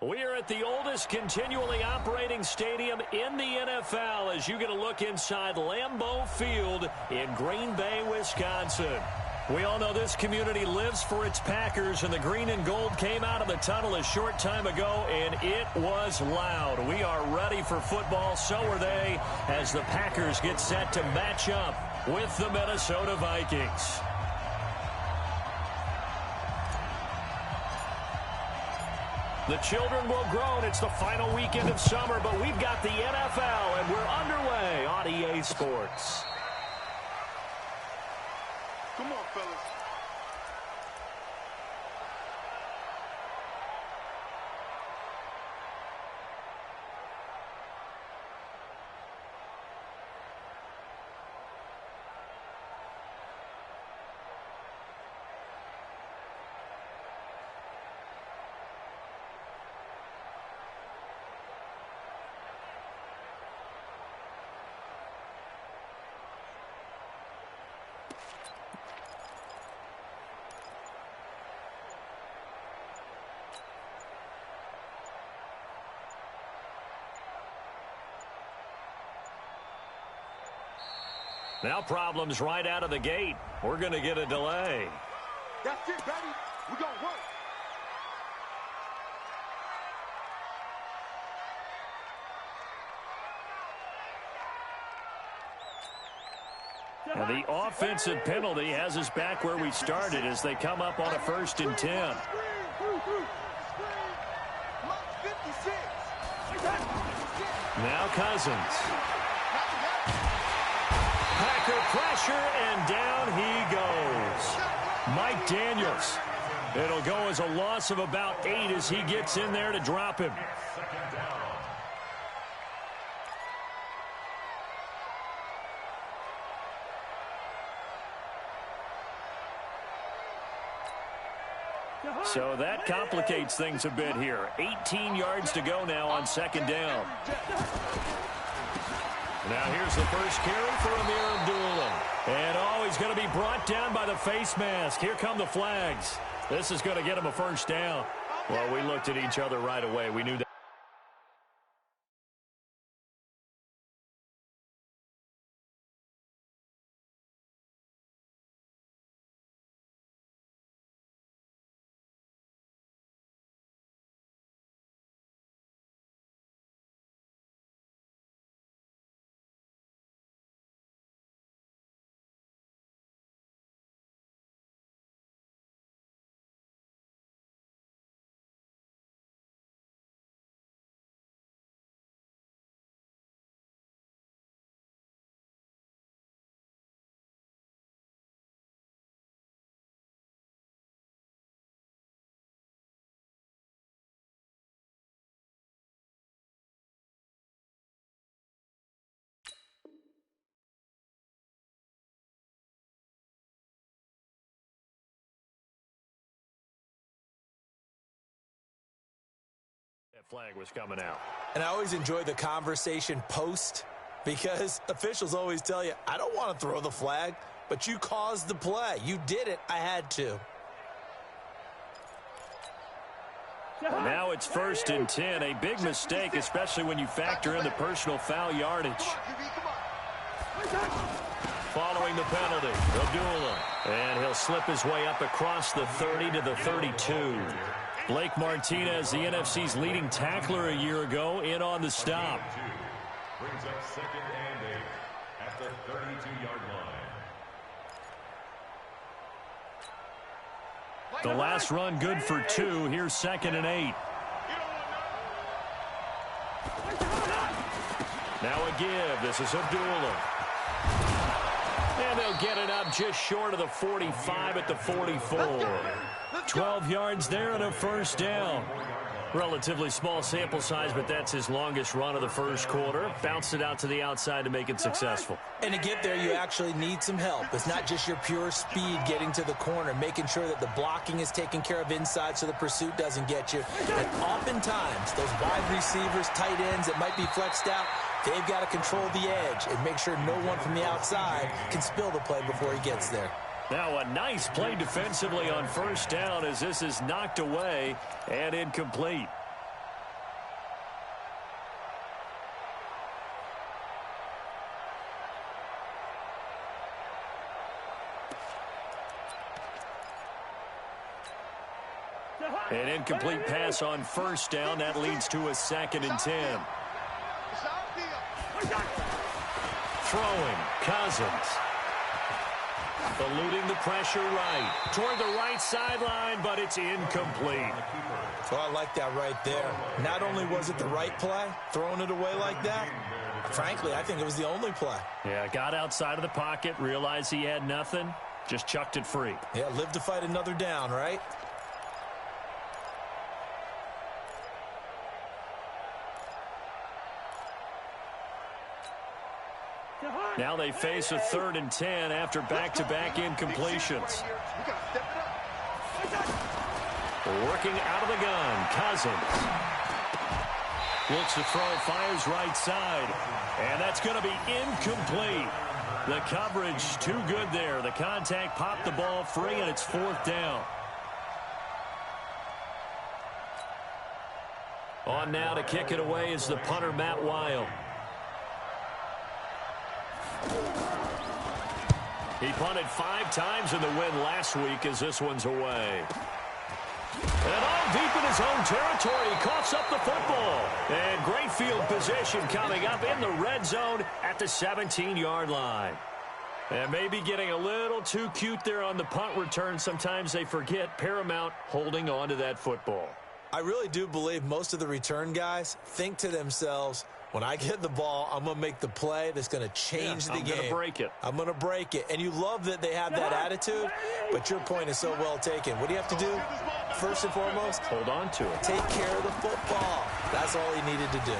We are at the oldest continually operating stadium in the NFL as you get a look inside Lambeau Field in Green Bay, Wisconsin. We all know this community lives for its Packers, and the green and gold came out of the tunnel a short time ago, and it was loud. We are ready for football, so are they, as the Packers get set to match up with the Minnesota Vikings. The children will grow, and it's the final weekend of summer, but we've got the NFL, and we're underway on EA Sports. Come on, fellas. Now problems right out of the gate. We're going to get a delay. That's it, baby. We're going to work. And the offensive penalty has us back where we started as they come up on a 1st and 10. Now Cousins. Packer pressure, and down he goes. Mike Daniels. It'll go as a loss of about 8 as he gets in there to drop him. So that complicates things a bit here. 18 yards to go now on 2nd down. Now here's the first carry for Amir Abdullah. And he's going to be brought down by the face mask. Here come the flags. This is going to get him a 1st down. Well, we looked at each other right away. We knew that. That flag was coming out. And I always enjoy the conversation post because officials always tell you, I don't want to throw the flag, but you caused the play. You did it. I had to. And now it's 1st and 10. A big mistake, especially when you factor in the personal foul yardage. Following the penalty, Abdullah. And he'll slip his way up across the 30 to the 32. Blake Martinez, the NFC's leading tackler a year ago, in on the stop. Brings up 2nd and 8 at the 32-yard line. The last run good for 2. Here's 2nd and 8. Now a give. This is Abdullah. And they'll get it up just short of the 45 at the 44. 12 yards there and a 1st down. Relatively small sample size, but that's his longest run of the 1st quarter. Bounced it out to the outside to make it successful. And to get there, you actually need some help. It's not just your pure speed getting to the corner, making sure that the blocking is taken care of inside so the pursuit doesn't get you. And oftentimes, those wide receivers, tight ends that might be flexed out, they've got to control the edge and make sure no one from the outside can spill the play before he gets there. Now a nice play defensively on 1st down as this is knocked away and incomplete. An incomplete pass on first down. That leads to a 2nd and 10. Throwing, Cousins. Eluding the pressure right. Toward the right sideline, but it's incomplete. So I like that right there. Not only was it the right play, throwing it away like that, frankly, I think it was the only play. Yeah, got outside of the pocket, realized he had nothing, just chucked it free. Yeah, live to fight another down, right? Now they face a 3rd and 10 after back-to-back incompletions. Working out of the gun, Cousins. Looks to throw, fires right side. And that's going to be incomplete. The coverage too good there. The contact popped the ball free, and it's 4th down. On now to kick it away is the punter, Matt Weil. He punted 5 times in the win last week as this one's away. And all deep in his own territory, he coughs up the football. And great field position coming up in the red zone at the 17-yard line. And maybe getting a little too cute there on the punt return. Sometimes they forget paramount holding on to that football. I really do believe most of the return guys think to themselves, when I get the ball, I'm going to make the play that's going to change the game. I'm going to break it. I'm going to break it. And you love that they have that attitude, but your point is so well taken. What do you have to do? First and foremost, hold on to it. Take care of the football. That's all he needed to do.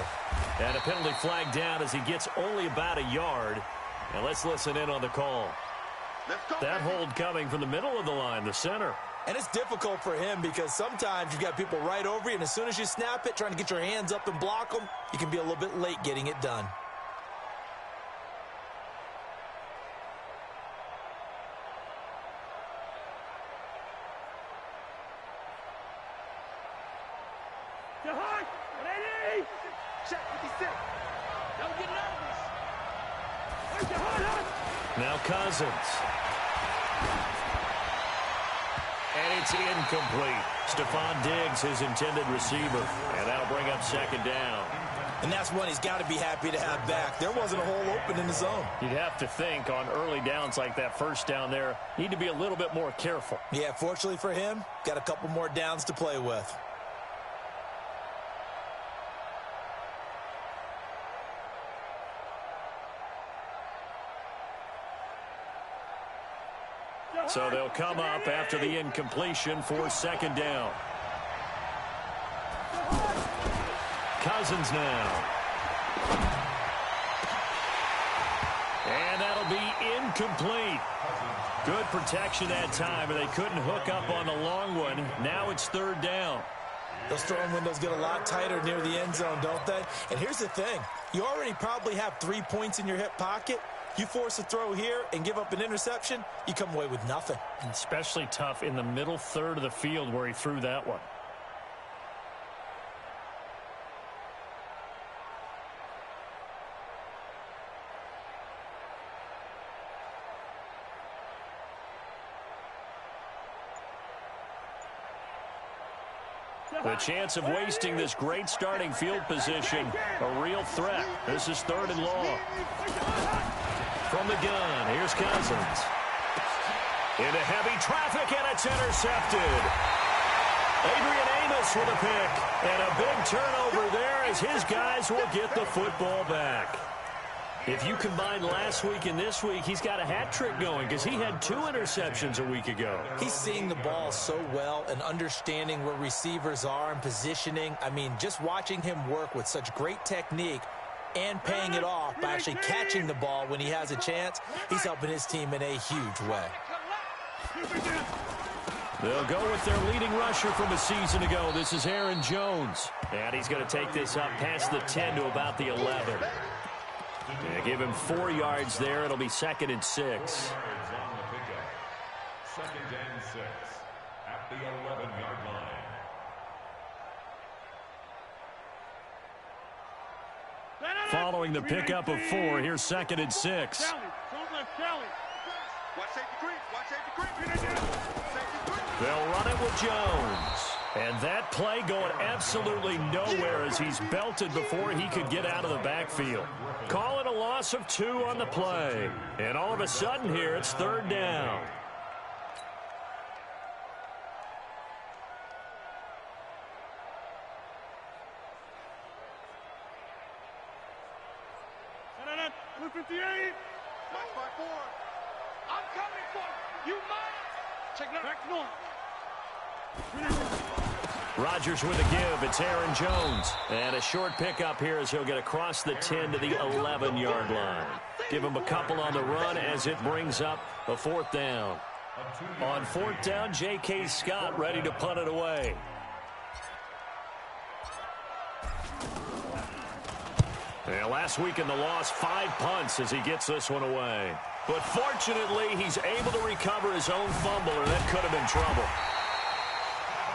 And a penalty flag down as he gets only about a yard. And let's listen in on the call. That hold coming from the middle of the line, the center. And it's difficult for him because sometimes you've got people right over you, and as soon as you snap it, trying to get your hands up and block them, you can be a little bit late getting it done. Now Cousins. And it's incomplete. Stephon Diggs, his intended receiver. And that'll bring up 2nd down. And that's one he's got to be happy to have back. There wasn't a hole open in the zone. You'd have to think on early downs like that first down there, need to be a little bit more careful. Yeah, fortunately for him, got a couple more downs to play with. So they'll come up after the incompletion for 2nd down. Cousins now. And that'll be incomplete. Good protection that time, and they couldn't hook up on the long one. Now it's 3rd down. Those throwing windows get a lot tighter near the end zone, don't they? And here's the thing. You already probably have 3 points in your hip pocket. You force a throw here and give up an interception, you come away with nothing. Especially tough in the middle third of the field where he threw that one. The chance of wasting this great starting field position, a real threat. This is 3rd and long. From the gun, here's Cousins. Into heavy traffic, and it's intercepted. Adrian Amos with a pick, and a big turnover there as his guys will get the football back. If you combine last week and this week, he's got a hat trick going because he had 2 interceptions a week ago. He's seeing the ball so well and understanding where receivers are and positioning. I mean, just watching him work with such great technique and paying it off by actually catching the ball when he has a chance, he's helping his team in a huge way. They'll go with their leading rusher from a season ago. This is Aaron Jones. And he's going to take this up past the 10 to about the 11. Yeah, give him 4 yards there. It'll be 2nd and 6. 2nd and 6 at the 11-yard line. Following the pickup of 4, here's 2nd and 6. They'll run it with Jones. And that play going absolutely nowhere as he's belted before he could get out of the backfield. Call it a loss of 2 on the play. And all of a sudden here, it's 3rd down. I'm coming for you. You might. Check it back north. Rodgers with a give. It's Aaron Jones. And a short pickup here as he'll get across the 10 to the 11-yard line. Give him a couple on the run as it brings up a 4th down. On 4th down, J.K. Scott ready to punt it away. And last week in the loss, 5 punts as he gets this one away. But fortunately, he's able to recover his own fumble, or that could have been trouble.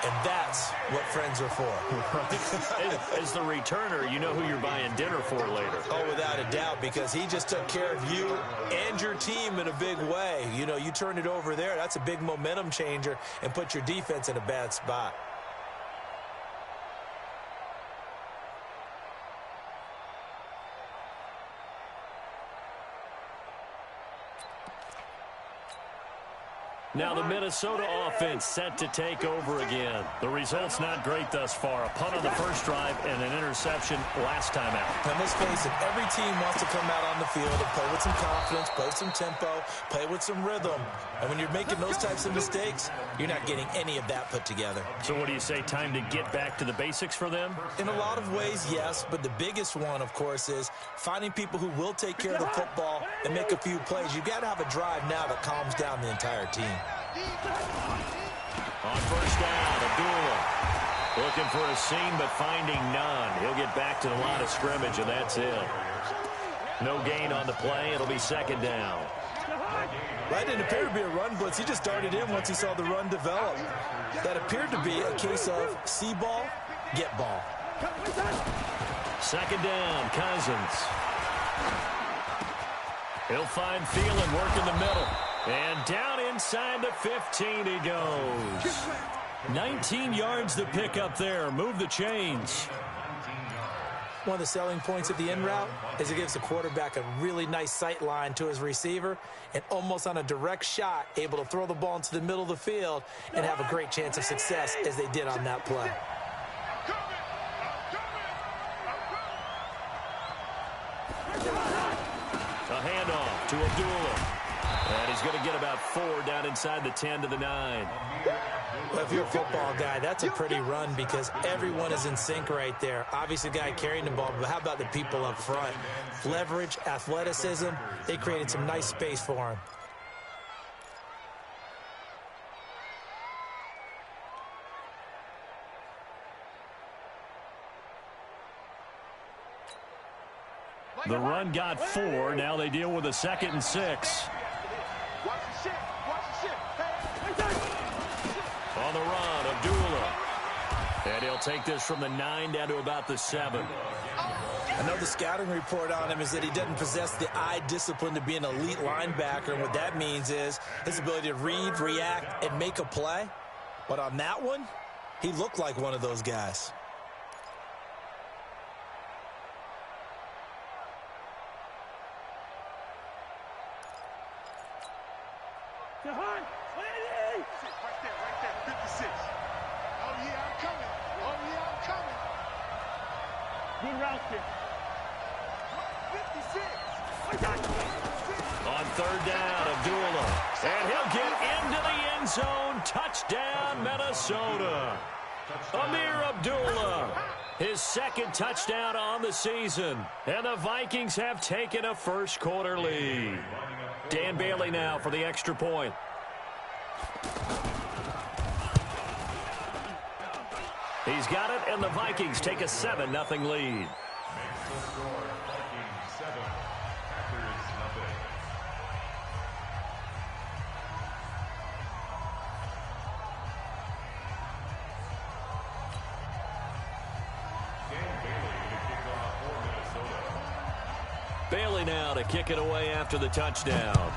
And that's what friends are for. As the returner, you know who you're buying dinner for later. Oh, without a doubt, because he just took care of you and your team in a big way. You know, you turn it over there, that's a big momentum changer and put your defense in a bad spot. Now the Minnesota offense set to take over again. The result's not great thus far. A punt on the first drive and an interception last time out. And let's face it, every team wants to come out on the field and play with some confidence, play some tempo, play with some rhythm. And when you're making those types of mistakes, you're not getting any of that put together. So what do you say, time to get back to the basics for them? In a lot of ways, yes, but the biggest one, of course, is finding people who will take care of the football and make a few plays. You've got to have a drive now that calms down the entire team. On first down, Abdullah looking for a seam but finding none. He'll get back to the line of scrimmage, and that's it. No gain on the play. It'll be 2nd down. That didn't appear to be a run blitz. He just darted in once he saw the run develop. That appeared to be a case of see ball, get ball. 2nd down, Cousins. He'll find Thielen, work in the middle. And down inside the 15 he goes. 19 yards to pick up there. Move the chains. One of the selling points of the in route is it gives the quarterback a really nice sight line to his receiver and almost on a direct shot able to throw the ball into the middle of the field and have a great chance of success as they did on that play. A handoff to Abdullah. And he's going to get about 4 down inside the 10 to the 9. Well, if you're a football guy, that's a pretty run because everyone is in sync right there. Obviously, the guy carrying the ball, but how about the people up front? Leverage, athleticism, they created some nice space for him. The run got 4. Now they deal with a 2nd and 6. Watch the shit. Watch the shit. On the run, Abdullah. And he'll take this from the 9 down to about the 7. I know the scouting report on him is that he doesn't possess the eye discipline to be an elite linebacker. And what that means is his ability to read, react, and make a play. But on that one, he looked like one of those guys. Right there, 56. Oh, yeah, I'm coming. Oh, yeah, I'm coming. Good route there. 56. On 3rd down, Abdullah. And he'll get into the end zone. Touchdown, Minnesota. Amir Abdullah. His 2nd touchdown on the season. And the Vikings have taken a first-quarter lead. Dan Bailey now for the extra point. He's got it, and the Vikings take a 7-0 lead. Bailey now to kick it away after the touchdown.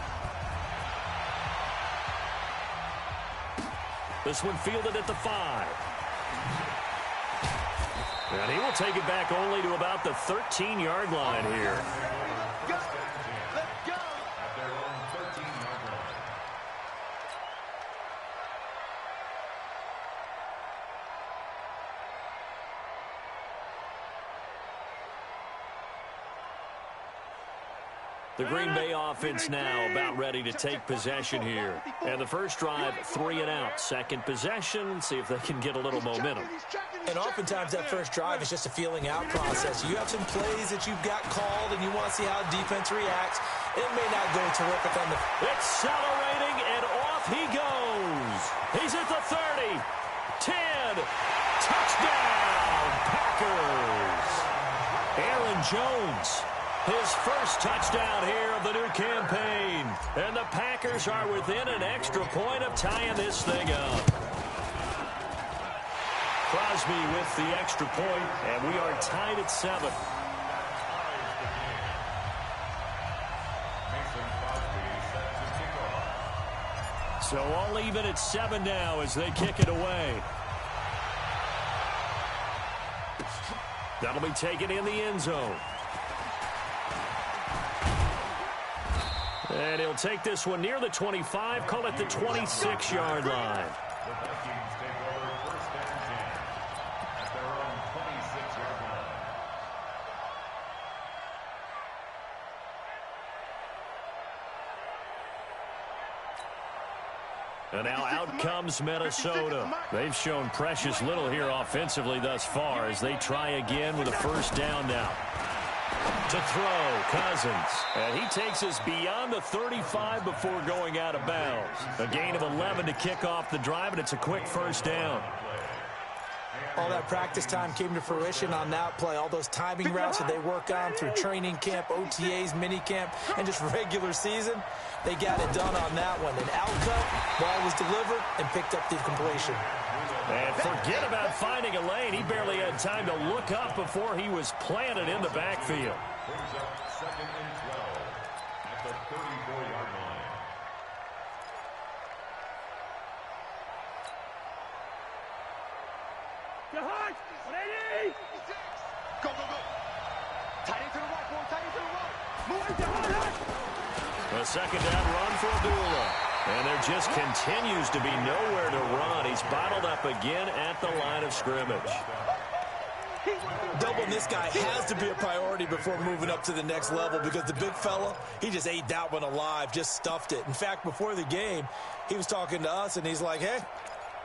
This one fielded at the 5. And he will take it back only to about the 13-yard line here. Let's go. At their own 13-yard line. The Green Bay offense now about ready to take possession here. And the first drive, 3 and out. Second possession, see if they can get a little momentum. And oftentimes that first drive is just a feeling out process. You have some plays that you've got called and you want to see how defense reacts. It may not go terrific on the... Accelerating, and off he goes. He's at the 30, 10, touchdown, Packers. Aaron Jones, his first touchdown here of the new campaign. And the Packers are within an extra point of tying this thing up. Crosby with the extra point, and we are tied at 7. So all even at 7 now as they kick it away. That'll be taken in the end zone. And he'll take this one near the 25, call it the 26-yard line. The Vikings take over first and 10 at their own 26-yard line. And now out comes Minnesota. They've shown precious little here offensively thus far as they try again with a first down now. To throw, Cousins. And he takes us beyond the 35 before going out of bounds. A gain of 11 to kick off the drive, and it's a quick first down. All that practice time came to fruition on that play. All those timing routes that they work on through training camp, OTAs, minicamp, and just regular season, they got it done on that one. An outcut, ball was delivered, and picked up the completion. And forget about finding a lane. He barely had time to look up before he was planted in the backfield. Brings up second and 12 at the 34-yard line. Go, go, go. Tight end to the right, boy. Tight end to the right. Move. A second down run for Abdullah. And there just continues to be nowhere to run. He's bottled up again at the line of scrimmage. Doubling this guy has to be a priority before moving up to the next level because the big fella, he just ate that one alive, just stuffed it. In fact, before the game, he was talking to us, and he's like, hey,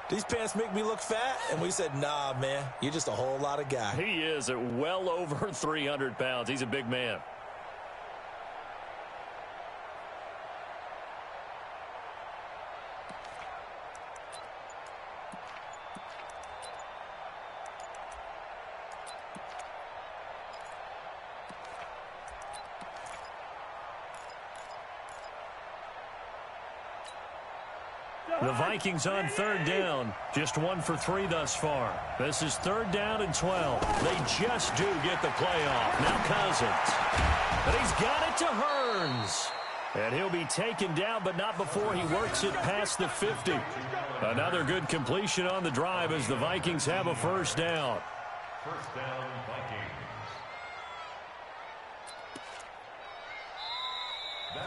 these pants make me look fat? And we said, nah, man, you're just a whole lot of guy. He is at well over 300 pounds. He's a big man. The Vikings on third down. Just 1 for 3 thus far. This is third down and 12. They just do get the playoff. Now Cousins. And he's got it to Hearns. And he'll be taken down, but not before he works it past the 50. Another good completion on the drive as the Vikings have a first down. First down, Vikings.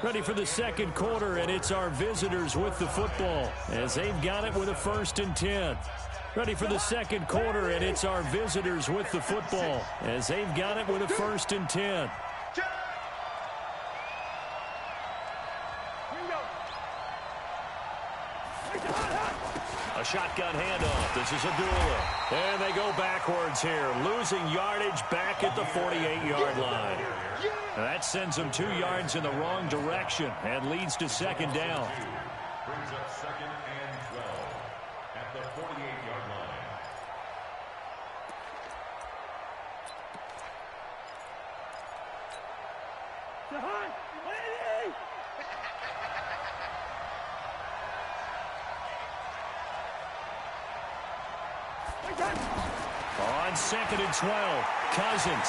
Ready for the second quarter, and it's our visitors with the football as they've got it with a first and 10. Ready for the second quarter, and it's our visitors with the football as they've got it with a first and 10. A shotgun handoff. This is Abdullah. And they go backwards here, losing yardage back at the 48-yard line. And that sends them 2 yards in the wrong direction and leads to second down. Brings up second and 12 at the 48-yard line. On second and 12, Cousins.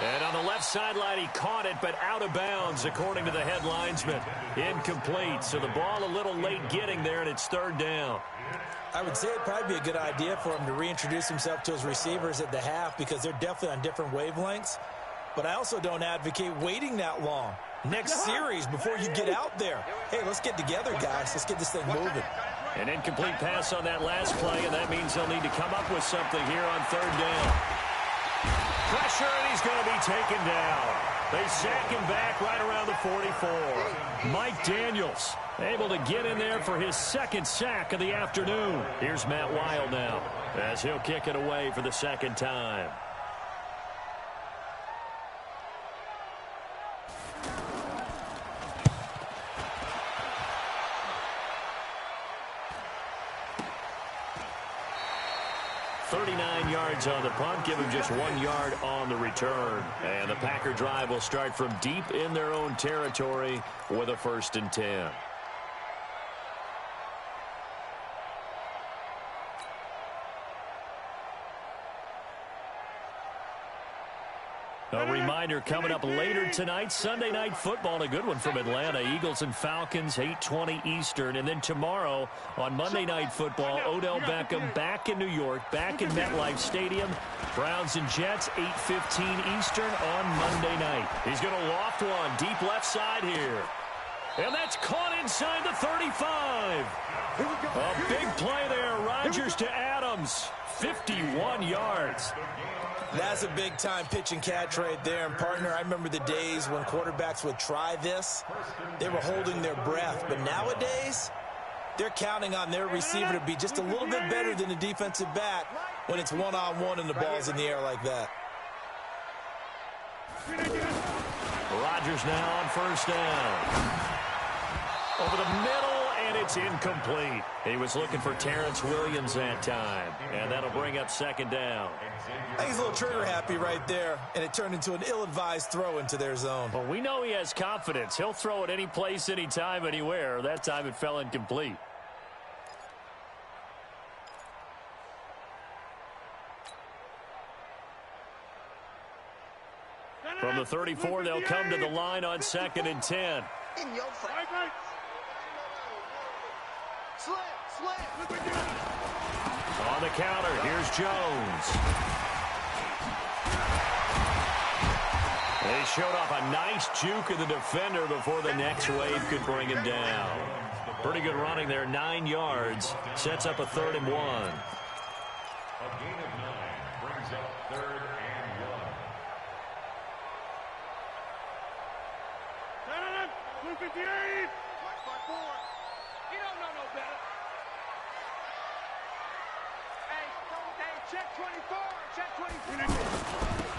And on the left sideline, he caught it, but out of bounds, according to the head linesman. Incomplete, so the ball a little late getting there, and it's third down. I would say it'd probably be a good idea for him to reintroduce himself to his receivers at the half because they're definitely on different wavelengths. But I also don't advocate waiting that long. Next series, before you get out there. Hey, let's get together, guys. Let's get this thing moving. An incomplete pass on that last play, and that means they'll need to come up with something here on third down. Pressure, and he's going to be taken down. They sack him back right around the 44. Mike Daniels able to get in there for his second sack of the afternoon. Here's Matt Weil now as he'll kick it away for the second time. Yards on the punt, give him just 1 yard on the return. And the Packer drive will start from deep in their own territory with a 1st and 10. A reminder coming up later tonight, Sunday Night Football, a good one from Atlanta. Eagles and Falcons, 8:20 Eastern. And then tomorrow on Monday Night Football, Odell Beckham back in New York, back in MetLife Stadium. Browns and Jets, 8:15 Eastern on Monday night. He's going to loft one deep left side here. And that's caught inside the 35. A big play there. Rodgers to Adams, 51 yards. That's a big-time pitch and catch right there. And, partner, I remember the days when quarterbacks would try this. They were holding their breath. But nowadays, they're counting on their receiver to be just a little bit better than the defensive back when it's one-on-one and the ball's in the air like that. Rodgers now on 1st down. Over the middle, and it's incomplete. He was looking for Terrence Williams that time, and that'll bring up 2nd down. I think he's a little trigger happy right there, and it turned into an ill-advised throw into their zone. Well, we know he has confidence. He'll throw it any place, anytime, anywhere. That time it fell incomplete. From the 34, they'll come to the line on 2nd and 10. In your face. On the counter, here's Jones. They showed off a nice juke of the defender before the next wave could bring him down. Pretty good running there, 9 yards. Sets up a 3rd and 1. A gain of 9 brings up 3rd and 1. 258. You don't know no better. Hey, check 24. Check 24.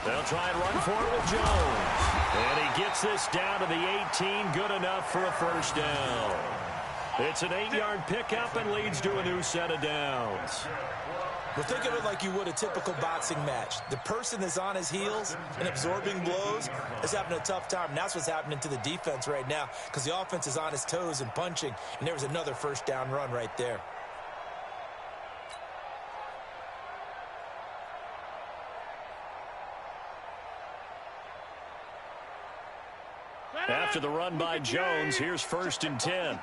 They'll try and run for it with Jones. And he gets this down to the 18. Good enough for a 1st down. It's an 8-yard pickup and leads to a new set of downs. Well, think of it like you would a typical boxing match. The person that's on his heels and absorbing blows is having a tough time. And that's what's happening to the defense right now because the offense is on his toes and punching. And there was another 1st down run right there. After the run by Jones, here's 1st and 10.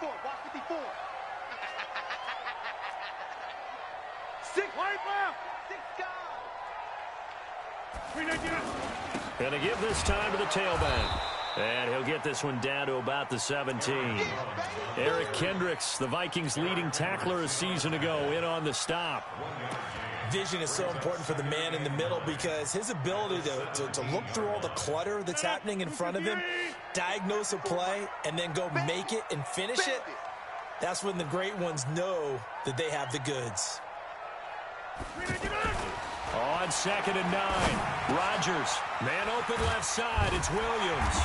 Going to give this time to the tailback. And he'll get this one down to about the 17. Eric Kendricks, the Vikings' leading tackler a season ago, in on the stop. Vision is so important for the man in the middle because his ability to look through all the clutter that's happening in front of him, diagnose a play, and then go make it and finish it, that's when the great ones know that they have the goods. On 2nd and 9, Rodgers, man open left side, it's Williams.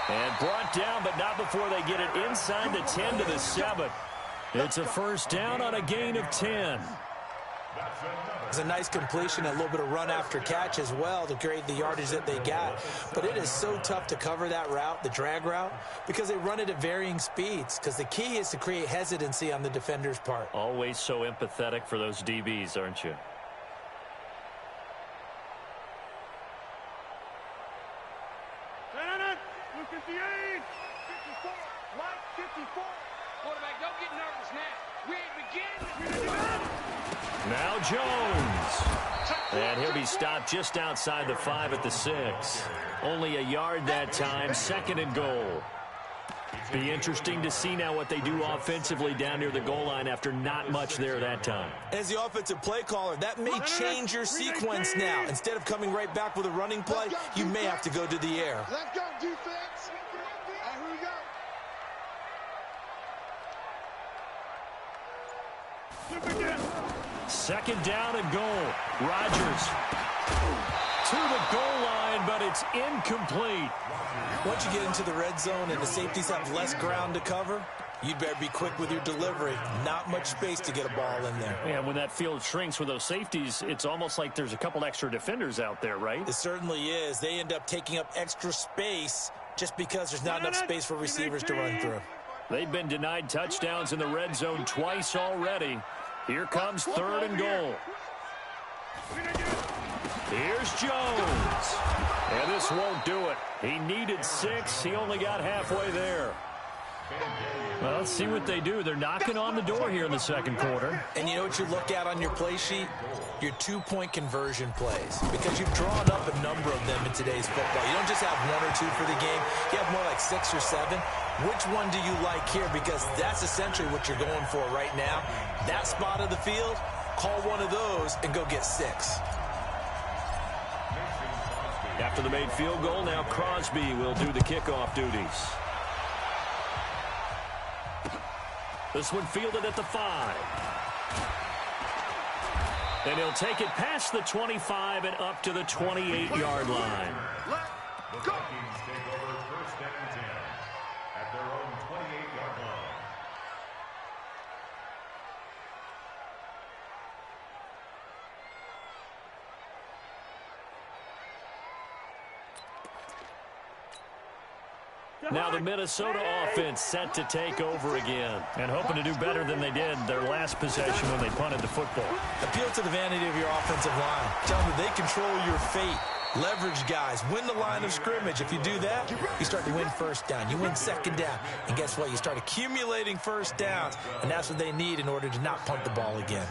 And brought down, but not before they get it inside the 10 to the 7. It's a 1st down on a gain of 10. It's a nice completion, a little bit of run after catch as well to create the yardage that they got. But it is so tough to cover that route, the drag route, because they run it at varying speeds. Because the key is to create hesitancy on the defender's part. Always so empathetic for those DBs, aren't you? 58. 54. Mike, 54. Quarterback, don't get nervous now. We ain't beginning. Now Jones. And he'll be stopped just outside the 5 at the 6. Only a yard that time, 2nd and goal. Be interesting to see now what they do offensively down near the goal line after not much there that time. As the offensive play caller, that may change your sequence now. Instead of coming right back with a running play, you may have to go to the air. Let's go, defense. And here we go. 2nd down and goal. Rodgers to the goal line, but it's incomplete. Once you get into the red zone and the safeties have less ground to cover, you'd better be quick with your delivery. Not much space to get a ball in there. And when that field shrinks with those safeties, it's almost like there's a couple extra defenders out there, right? It certainly is. They end up taking up extra space just because there's not enough space for receivers to run through. They've been denied touchdowns in the red zone twice already. Here comes 3rd and goal. Here's Jones. And this won't do it. He needed 6. He only got halfway there. Well, let's see what they do. They're knocking on the door here in the 2nd quarter. And you know what you look at on your play sheet? Your 2-point conversion plays. Because you've drawn up a number of them in today's football. You don't just have 1 or 2 for the game. You have more like 6 or 7. Which one do you like here? Because that's essentially what you're going for right now. That spot of the field, call one of those and go get 6. After the made field goal, now Crosby will do the kickoff duties. This one fielded at the 5. And he'll take it past the 25 and up to the 28-yard line. The Vikings take over 1st and 10 at their own 28-yard line. Now the Minnesota offense set to take over again and hoping to do better than they did their last possession when they punted the football. Appeal to the vanity of your offensive line. Tell them that they control your fate. Leverage guys. Win the line of scrimmage. If you do that, you start to win 1st down. You win 2nd down. And guess what? You start accumulating 1st downs. And that's what they need in order to not punt the ball again.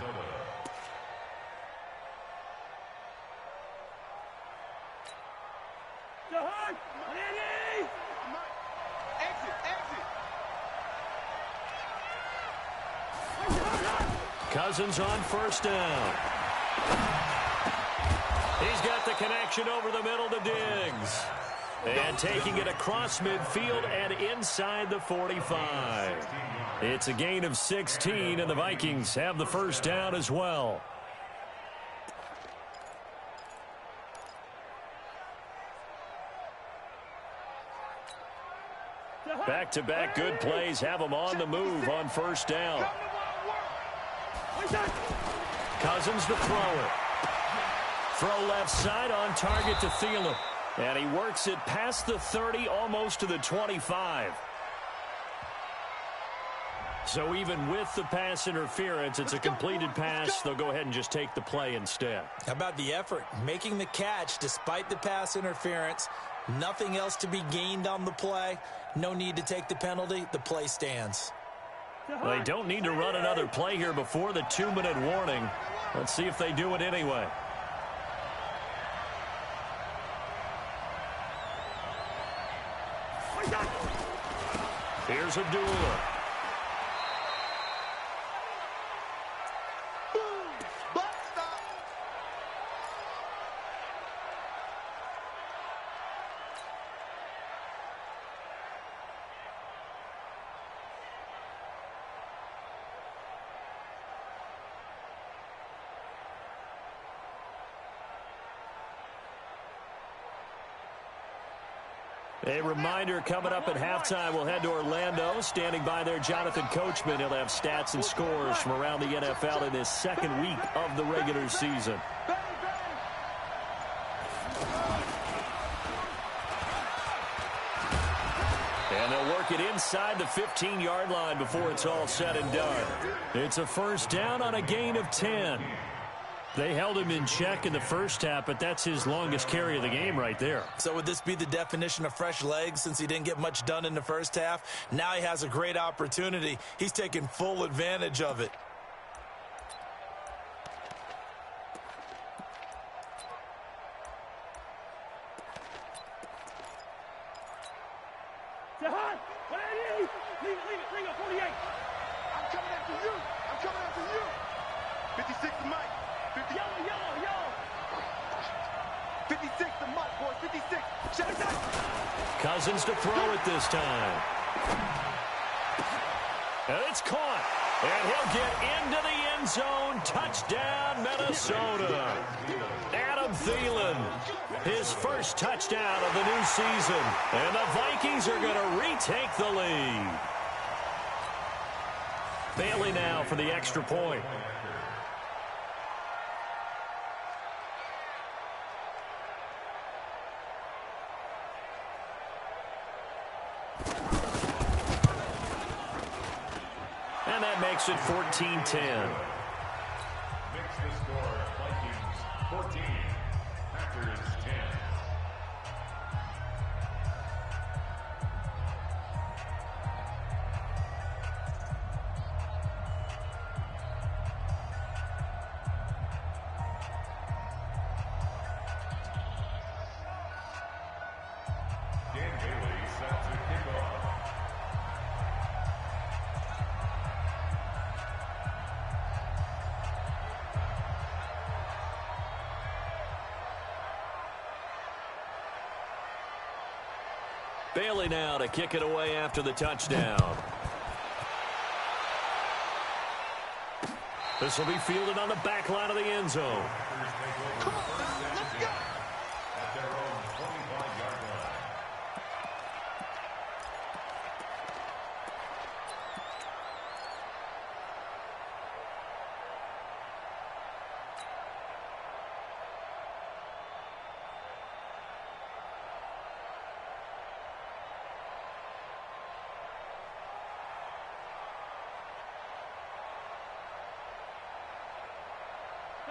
Cousins on 1st down. He's got the connection over the middle to Diggs. And taking it across midfield and inside the 45. It's a gain of 16, and the Vikings have the 1st down as well. Back-to-back good plays have them on the move on 1st down. Cousins to throw it. Throw left side on target to Thielen. And he works it past the 30, almost to the 25. So even with the pass interference, it's a completed pass. They'll go ahead and just take the play instead. How about the effort? Making the catch despite the pass interference. Nothing else to be gained on the play. No need to take the penalty. The play stands. They don't need to run another play here before the 2-minute warning. Let's see if they do it anyway. Here's Abdullah. A reminder coming up at halftime, we'll head to Orlando. Standing by there, Jonathan Coachman. He'll have stats and scores from around the NFL in this 2nd week of the regular season. And they'll work it inside the 15-yard line before it's all said and done. It's a 1st down on a gain of 10. They held him in check in the first half, but that's his longest carry of the game right there. So would this be the definition of fresh legs since he didn't get much done in the first half? Now he has a great opportunity. He's taking full advantage of it. Leave it, 48. I'm coming after you. I'm coming after you. 56 to Mike. 50. Yellow. 56 to Mike, boys. 56. Cousins to throw it this time. And it's caught. And he'll get into the end zone. Touchdown, Minnesota. Adam Thielen, his first touchdown of the new season. And the Vikings are going to retake the lead. Bailey now for the extra point. And that makes it 14-10. Makes the score Vikings 14, Packers 10. Dan Bailey set to kick off. Bailey now to kick it away after the touchdown. This will be fielded on the back line of the end zone. Come on, let's go. At their own 25-yard line.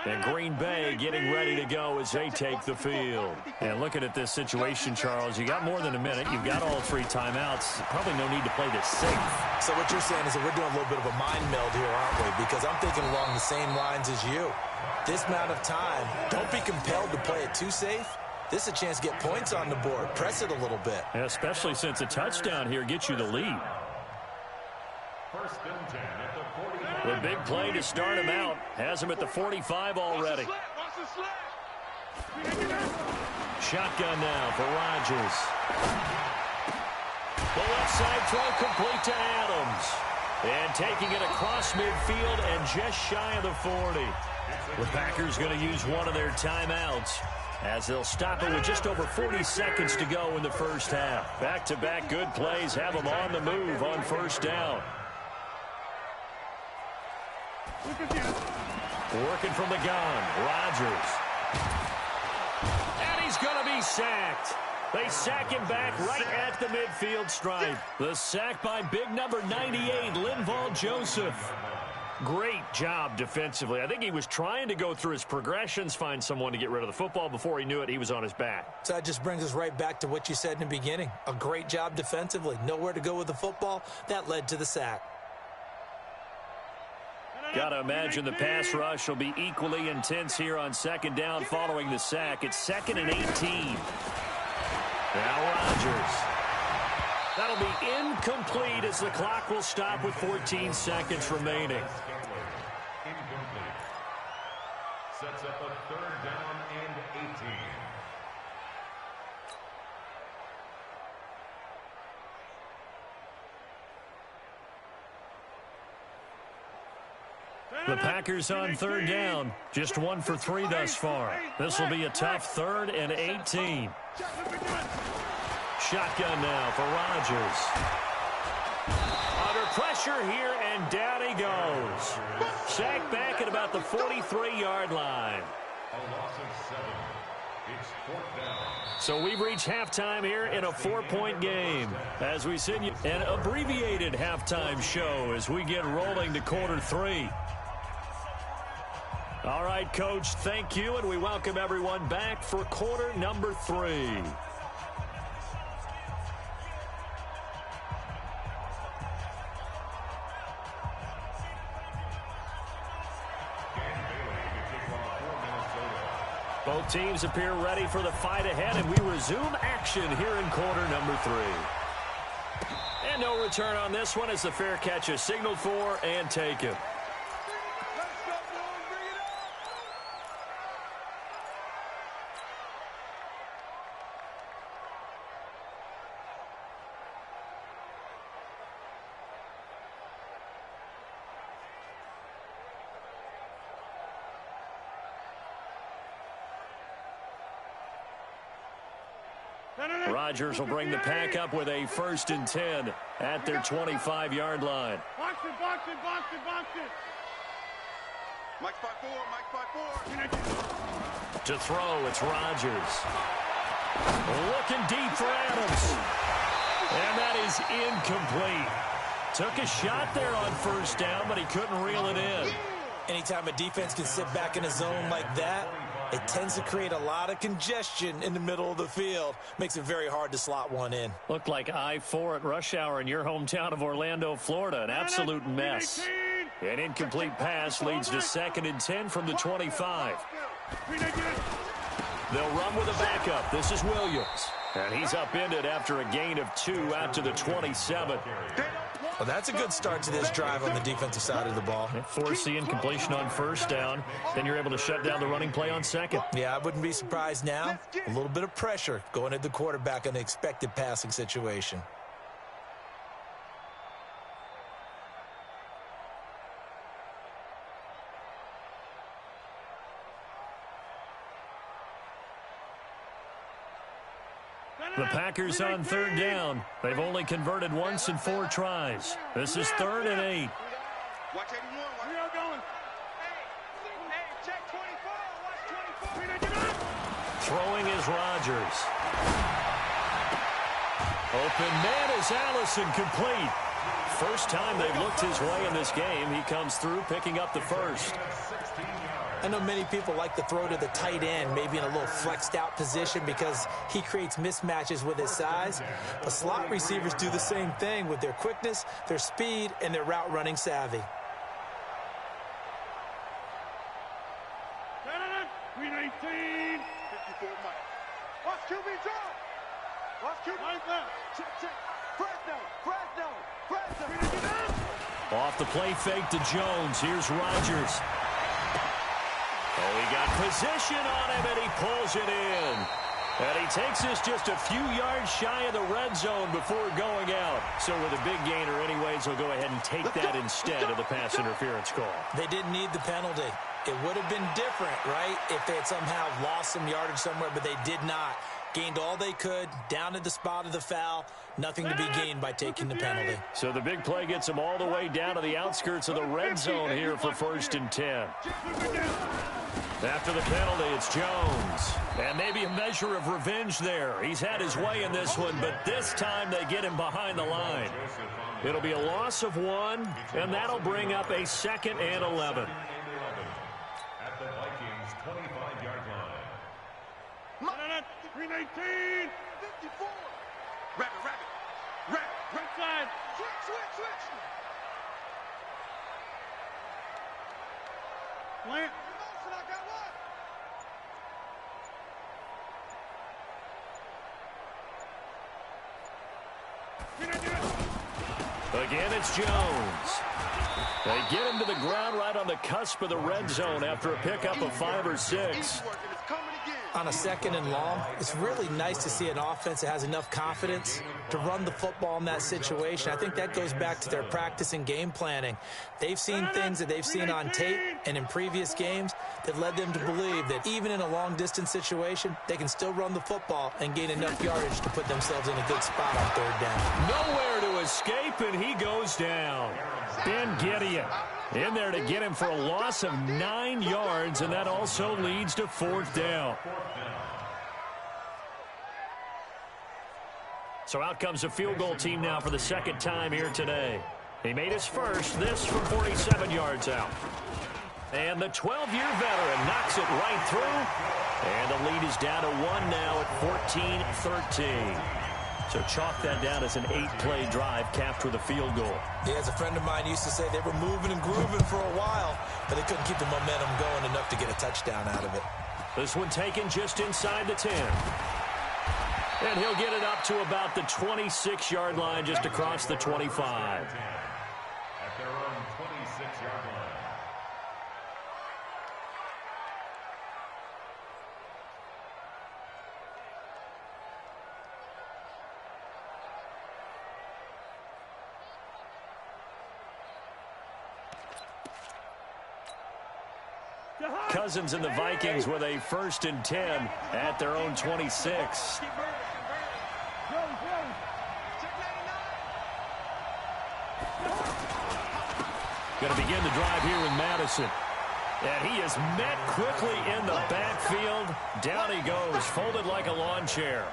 And Green Bay getting ready to go as they take the field. And looking at this situation, Charles, you got more than a minute. You've got all three timeouts. Probably no need to play this safe. So what you're saying is that we're doing a little bit of a mind meld here, aren't we? Because I'm thinking along the same lines as you. This amount of time, don't be compelled to play it too safe. This is a chance to get points on the board. Press it a little bit. Yeah, especially since a touchdown here gets you the lead. First and 10 at the 45. The big play to start him out has him at the 45 already. Shotgun now for Rodgers. The left side throw complete to Adams. And taking it across midfield and just shy of the 40. The Packers going to use one of their timeouts as they'll stop it with just over 40 seconds to go in the first half. Back-to-back good plays have them on the move on first down. Working from the gun, Rodgers. And he's going to be sacked. They sack him back right at the midfield stripe. The sack by big number 98, Linval Joseph. Great job defensively. I think he was trying to go through his progressions, find someone to get rid of the football. Before he knew it, he was on his back. So that just brings us right back to what you said in the beginning. A great job defensively. Nowhere to go with the football. That led to the sack. Got to imagine the pass rush will be equally intense here on second down following the sack. It's 2nd and 18. Now Rodgers. That'll be incomplete as the clock will stop with 14 seconds remaining. Incomplete. Sets up a 3rd down and 18. The Packers on 3rd down. Just 1 for 3 thus far. This will be a tough 3rd and 18. Shotgun now for Rodgers. Under pressure here, and down he goes. Sacked back at about the 43-yard line. A loss of 7. It's 4th down. So we've reached halftime here in a 4-point game. As we send you an abbreviated halftime show as we get rolling to quarter 3. All right, Coach, thank you, and we welcome everyone back for quarter number 3. Both teams appear ready for the fight ahead, and we resume action here in quarter number 3. And no return on this one as the fair catch is signaled for and taken. Rodgers will bring the pack up with a 1st and 10 at their 25-yard line. Box it, box it, box it, box it. Mike 5-4, To throw, it's Rodgers. Looking deep for Adams. And that is incomplete. Took a shot there on 1st down, but he couldn't reel it in. Anytime a defense can sit back in a zone like that, it tends to create a lot of congestion in the middle of the field. Makes it very hard to slot one in. Looked like I-4 at rush hour in your hometown of Orlando, Florida. An absolute mess. An incomplete pass leads to 2nd and 10 from the 25. They'll run with a backup. This is Williams. And he's upended after a gain of 2 out to the 27. Well, that's a good start to this drive on the defensive side of the ball. Force the incompletion on 1st down. Then you're able to shut down the running play on 2nd. Yeah, I wouldn't be surprised now. A little bit of pressure going at the quarterback in the expected passing situation. The Packers on 3rd down. They've only converted once in 4 tries. This is 3rd and 8. Watch 81. We are going. Hey, check 24. Watch 24. Throwing is Rodgers. Open man is Allison, complete. First time they've looked his way in this game. He comes through picking up the 1st. I know many people like to throw to the tight end, maybe in a little flexed out position because he creates mismatches with his size. But slot receivers do the same thing with their quickness, their speed, and their route running savvy. 319. 54 Mike. Watch QB drop. Watch QB. Right left. Check. Fresno. Off the play fake to Jones. Here's Rodgers. Oh, he got position on him, and he pulls it in. And he takes this just a few yards shy of the red zone before going out. So with a big gainer anyways, he'll go ahead and take that instead of the pass interference call. They didn't need the penalty. It would have been different, right, if they had somehow lost some yardage somewhere, but they did not. Gained all they could, down at the spot of the foul. Nothing to be gained by taking the penalty. So the big play gets them all the way down to the outskirts of the red zone here for 1st and 10. After the penalty, it's Jones. And maybe a measure of revenge there. He's had his way in this one, but this time they get him behind the line. It'll be a loss of 1, and that'll bring up a 2nd and 11. At the Vikings' 25-yard line. 319. 54. Rabbit. Right side. Switch. Plant. Again, it's Jones. They get him to the ground right on the cusp of the red zone after a pickup of 5 or 6. On a 2nd and long, it's really nice to see an offense that has enough confidence to run the football in that situation. I think that goes back to their practice and game planning. They've seen things that they've seen on tape and in previous games that led them to believe that even in a long-distance situation, they can still run the football and gain enough yardage to put themselves in a good spot on 3rd down. Nowhere to escape, and he goes down. Ben Gideon in there to get him for a loss of 9 yards, and that also leads to 4th down. So out comes a field goal team now for the 2nd time here today. He made his first, this from 47 yards out. And the 12-year veteran knocks it right through. And the lead is down to 1 now at 14-13. So chalk that down as an 8-play drive capped with a field goal. Yeah, as a friend of mine used to say, they were moving and grooving for a while, but they couldn't keep the momentum going enough to get a touchdown out of it. This one taken just inside the 10. And he'll get it up to about the 26-yard line, just across the 25. At their own 26-yard line. Cousins and the Vikings with a 1st and 10 at their own 26. Going to begin the drive here with Madison. And he is met quickly in the backfield. Down he goes, folded like a lawn chair.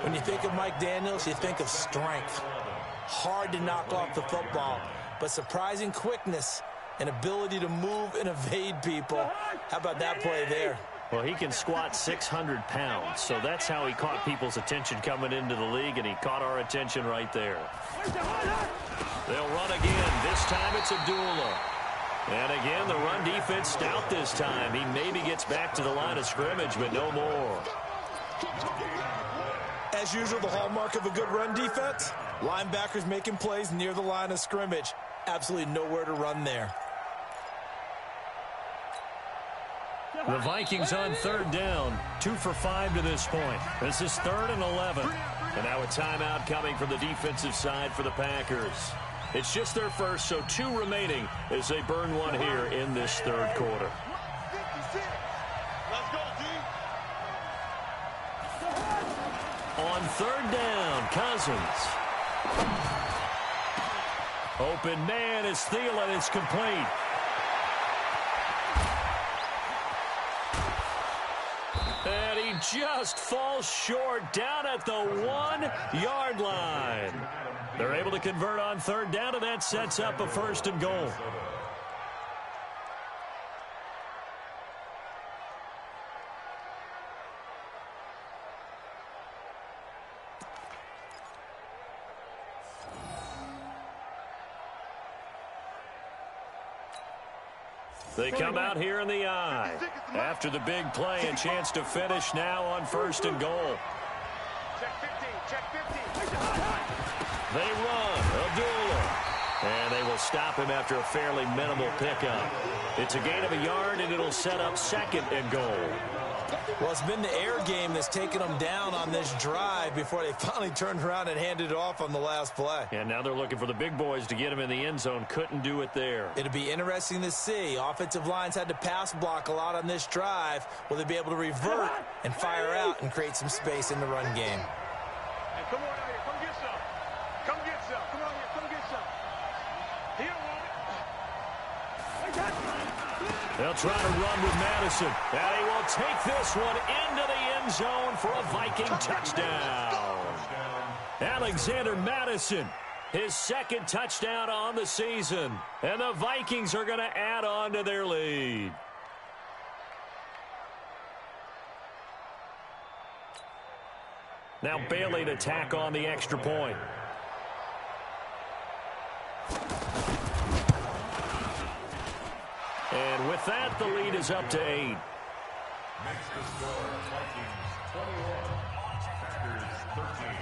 When you think of Mike Daniels, you think of strength. Hard to knock off the football, but surprising quickness and ability to move and evade people. How about that play there? Well, he can squat 600 pounds, so that's how he caught people's attention coming into the league, and he caught our attention right there. They'll run again. This time it's Abdullah. And again, the run defense stout this time. He maybe gets back to the line of scrimmage, but no more. As usual, the hallmark of a good run defense, linebackers making plays near the line of scrimmage. Absolutely nowhere to run there. The Vikings on 3rd down, 2 for 5 to this point. This is 3rd and 11. And now a timeout coming from the defensive side for the Packers. It's just their first, so 2 remaining as they burn one here in this 3rd quarter. Let's go, D. On 3rd down, Cousins. Open man is Thielen. It's complete. And he just falls short down at the 1-yard line. They're able to convert on 3rd down, and that sets up a 1st and goal. They come out here in the eye. After the big play, a chance to finish now on 1st and goal. Check 15, check 15. They run, Abdullah. And they will stop him after a fairly minimal pickup. It's a gain of a yard, and it'll set up 2nd and goal. Well, it's been the air game that's taken them down on this drive before they finally turned around and handed it off on the last play. And now they're looking for the big boys to get him in the end zone. Couldn't do it there. It'll be interesting to see. Offensive lines had to pass block a lot on this drive. Will they be able to revert and fire out and create some space in the run game? Hey, come on out here. Come get some. Come get some. Come on here. Come get some. He don't want it. They'll try to run with Madison. And he will take this one into the end zone for a Viking touchdown. Alexander Madison, his 2nd touchdown on the season. And the Vikings are going to add on to their lead. Now Bailey to tack on the extra point. And with that, the lead is up to 8. Makes the score Vikings 21, Packers 13.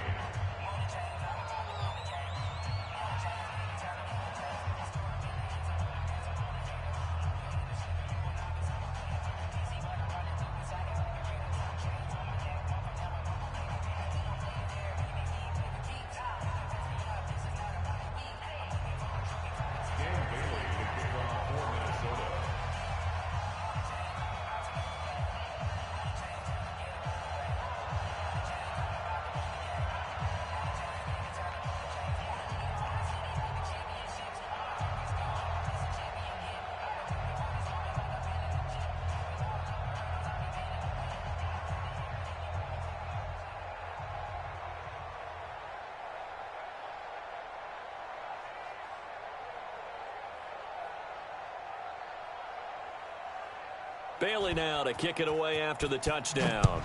Bailey now to kick it away after the touchdown.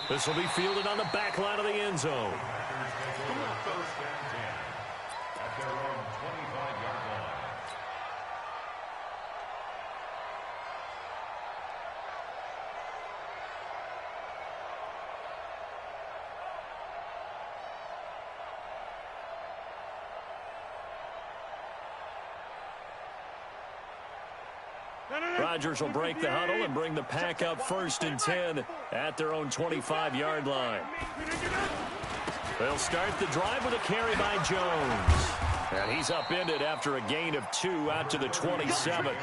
This will be fielded on the back line of the end zone. First and 10 at their own 25-yard line. Rodgers will break the huddle and bring the pack up 1st and 10 at their own 25-yard line. They'll start the drive with a carry by Jones. And he's upended after a gain of 2 out to the 27.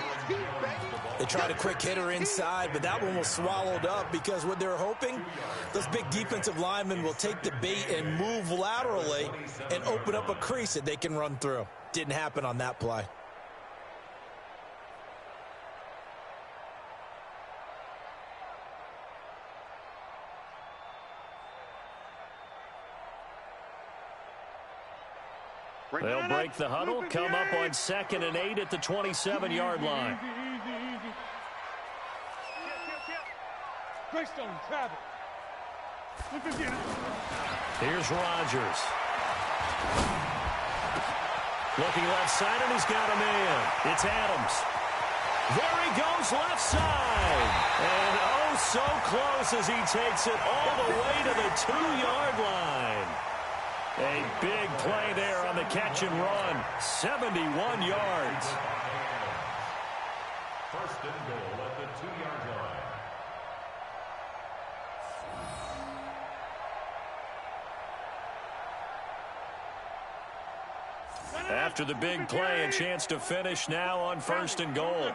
They tried a quick hitter inside, but that one was swallowed up because what they're hoping, those big defensive linemen will take the bait and move laterally and open up a crease that they can run through. Didn't happen on that play. They'll break the huddle, come up on 2nd and 8 at the 27-yard line. Greystone, travel. Here's Rodgers. Looking left side, and he's got a man. It's Adams. There he goes left side. And oh, so close as he takes it all the way to the 2-yard line. A big play there on the catch and run. 71 yards. First and goal at the 2-yard line. After the big play, a chance to finish now on 1st and goal.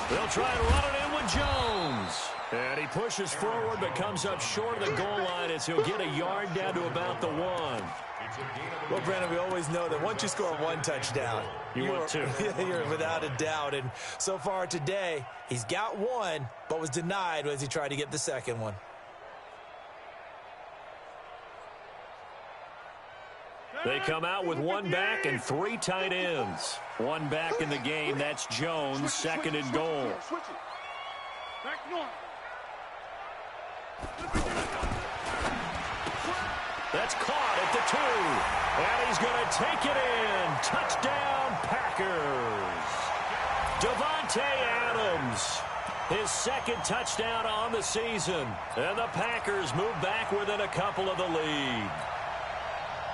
They'll try and run it in with Jones. And he pushes forward but comes up short of the goal line as he'll get a yard down to about the 1. Well, Brandon, we always know that once you score 1 touchdown, you're without a doubt. And so far today, he's got 1, but was denied as he tried to get the 2nd one. They come out with 1 back and 3 tight ends. 1 back in the game. That's Jones, 2nd and goal. Back north. That's caught at the 2. And he's going to take it in. Touchdown, Packers. Davante Adams. His 2nd touchdown on the season. And the Packers move back within a couple of the lead.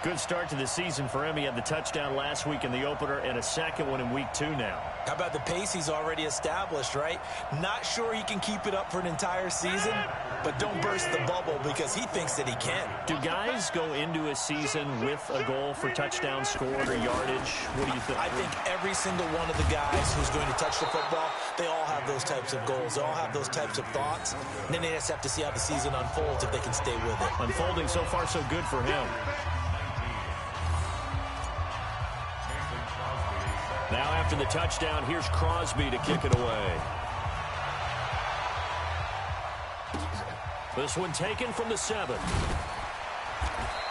Good start to the season for him. He had the touchdown last week in the opener and a 2nd one in week 2 now. How about the pace he's already established, right? Not sure he can keep it up for an entire season, but don't burst the bubble because he thinks that he can. Do guys go into a season with a goal for touchdown scored or yardage? What do you think? I think every single one of the guys who's going to touch the football, they all have those types of goals. They all have those types of thoughts. And then they just have to see how the season unfolds if they can stay with it. Unfolding so far so good for him. Now after the touchdown, here's Crosby to kick it away. This one taken from the 7.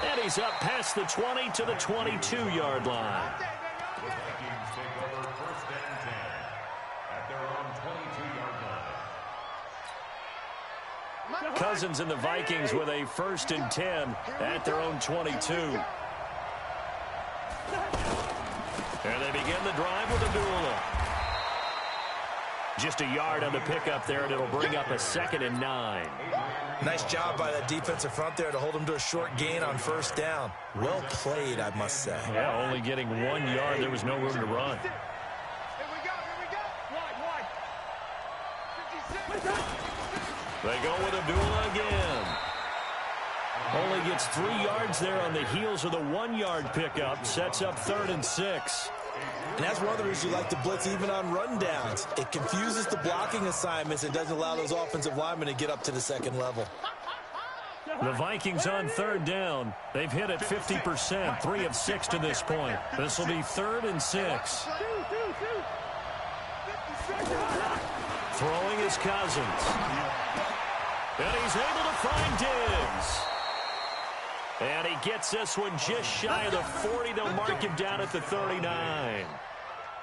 And he's up past the 20 to the 22-yard line. The Vikings take over 1st and 10 at their own 22-yard line. Cousins and the Vikings with a 1st and 10 at their own 22. And they begin the drive with Abdullah. Just a yard on the pickup there, and it'll bring up a 2nd and 9. Nice job by that defensive front there to hold him to a short gain on 1st down. Well played, I must say. Yeah, only getting 1 yard. There was no room to run. Here we go. Wide. 56. They go with Abdullah again. Only gets 3 yards there on the heels of the 1-yard pickup. Sets up 3rd and 6. And that's one of the reasons you like to blitz even on rundowns. It confuses the blocking assignments and doesn't allow those offensive linemen to get up to the 2nd level. The Vikings on 3rd down. They've hit it 50%, 3 of 6 to this point. This will be 3rd and 6. Throwing is Cousins. And he's able to find Diggs. And he gets this one just shy of the 40. They'll mark him down at the 39.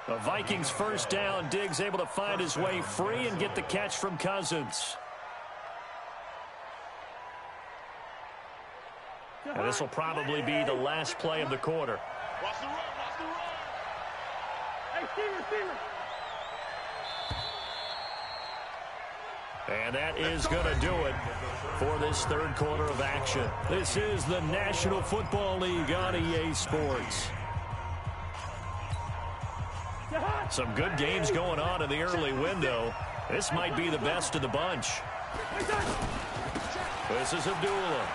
The Vikings first down. Diggs able to find his way free and get the catch from Cousins. And this will probably be the last play of the quarter. Watch the run, watch the run. Hey, Steven. And that is going to do it for this third quarter of action. This is the National Football League on EA Sports. Some good games going on in the early window. This might be the best of the bunch. This is Abdullah.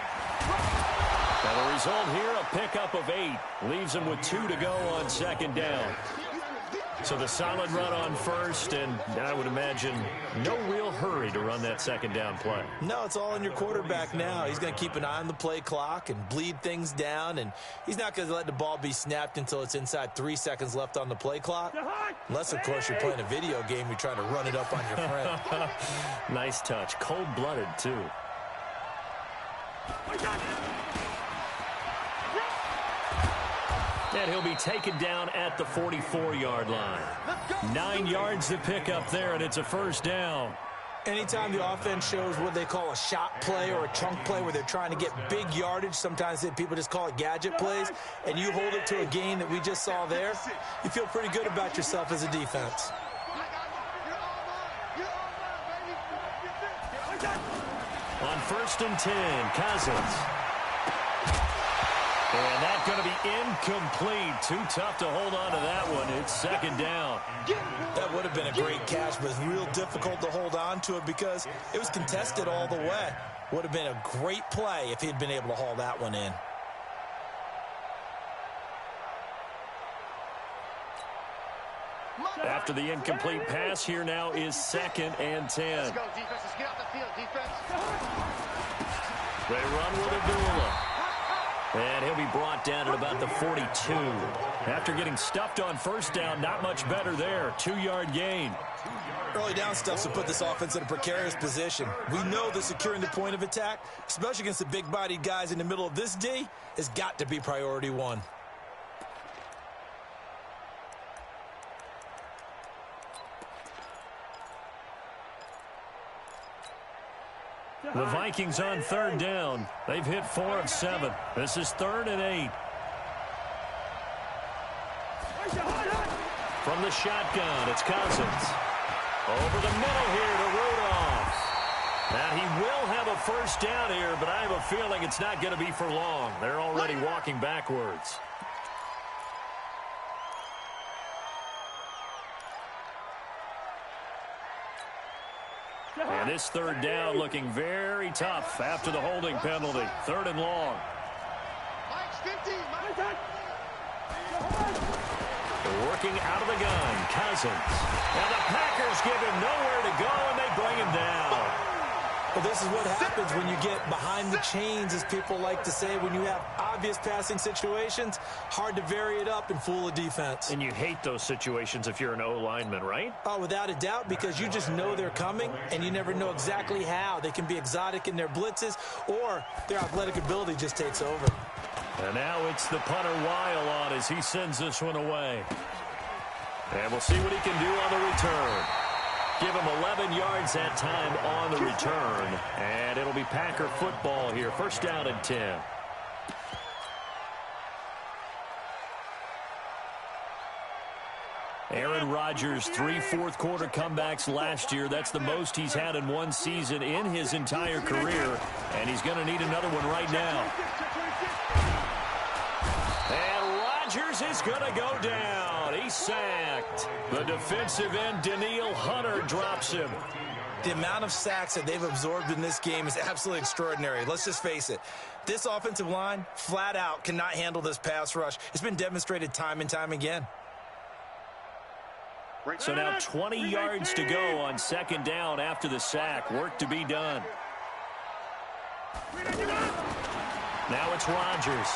And the result here, a pickup of 8. Leaves him with 2 to go on second down. So the solid run on first, and I would imagine no real hurry to run that second down play. No, it's all on your quarterback now. He's going to keep an eye on the play clock and bleed things down, and he's not going to let the ball be snapped until it's inside 3 seconds left on the play clock. Unless, of course, you're playing a video game, you're trying to run it up on your friend. Nice touch. Cold-blooded, too. And he'll be taken down at the 44-yard line. 9 yards to pick up there, and it's a first down. Anytime the offense shows what they call a shot play or a chunk play where they're trying to get big yardage, sometimes people just call it gadget plays, and you hold it to a gain that we just saw there, you feel pretty good about yourself as a defense. On first and 10, Cousins. And that's going to be incomplete. Too tough to hold on to that one. It's second down. That would have been a great catch, but it's real difficult to hold on to it because it was contested all the way. Would have been a great play if he'd been able to haul that one in. After the incomplete pass, here now is second and 10. Let's go, defense. Let's get out the field, defense. They run with Abdullah. And he'll be brought down at about the 42. After getting stuffed on first down, not much better there. 2-yard gain. Early down stuff to put this offense in a precarious position. We know that securing the point of attack, especially against the big-bodied guys in the middle of this D, has got to be priority one. The Vikings on third down. They've hit 4 of 7. This is 3rd and 8. From the shotgun, it's Cousins. Over the middle here to Rudolph. Now he will have a first down here, but I have a feeling it's not going to be for long. They're already walking backwards. And this third down looking very tough after the holding penalty. 3rd and long. Working out of the gun, Cousins. And the Packers give him nowhere to go, and they bring him down. Well, this is what happens when you get behind the chains, as people like to say. When you have obvious passing situations, hard to vary it up and fool a defense. And you hate those situations if you're an O-lineman, right? Oh, without a doubt, because you just know they're coming, and you never know exactly how. They can be exotic in their blitzes, or their athletic ability just takes over. And now it's the punter Weil on as he sends this one away. And we'll see what he can do on the return. Give him 11 yards that time on the return. And it'll be Packer football here. First down and 10. Aaron Rodgers, 3 fourth-quarter comebacks last year. That's the most he's had in one season in his entire career. And he's going to need another one right now. And Rodgers is going to go down. He's sacked. The defensive end, Danielle Hunter, drops him. The amount of sacks that they've absorbed in this game is absolutely extraordinary. Let's just face it. This offensive line, flat out, cannot handle this pass rush. It's been demonstrated time and time again. So now 20 yards to go on second down after the sack. Work to be done. Now it's Rodgers.